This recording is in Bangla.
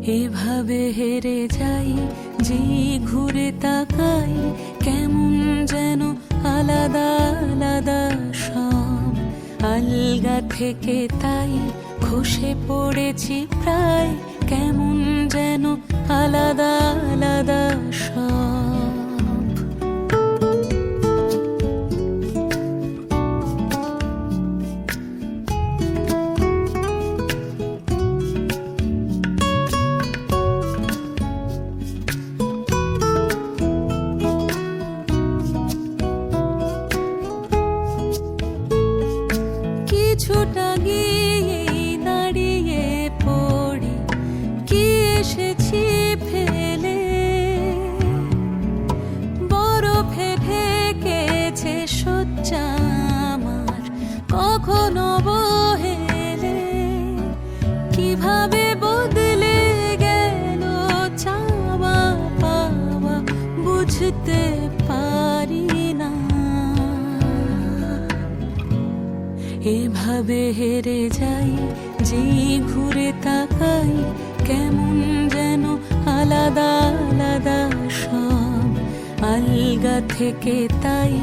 এভাবে হেরে যাই, যে ঘুরে তাকাই কেমন যেন আলাদা আলাদা সব। আলগা থেকে তাই খসে পড়েছি প্রায়, কেমন যেন আলাদা আলাদা সব। কিছুটা গিয়ে দাঁড়িয়ে পড়ি, কি এসেছি ফেলে। বরফে ঢেকেছে শয্যা আমার, কখনো বহেলে। কিভাবে বদলে গেল চাওয়া পাওয়া, বুঝতে পারি না। এভাবে হেরে যাই, যে ঘুরে তাকাই কেমন যেন আলাদা আলাদা সব। আলগা থেকে তাই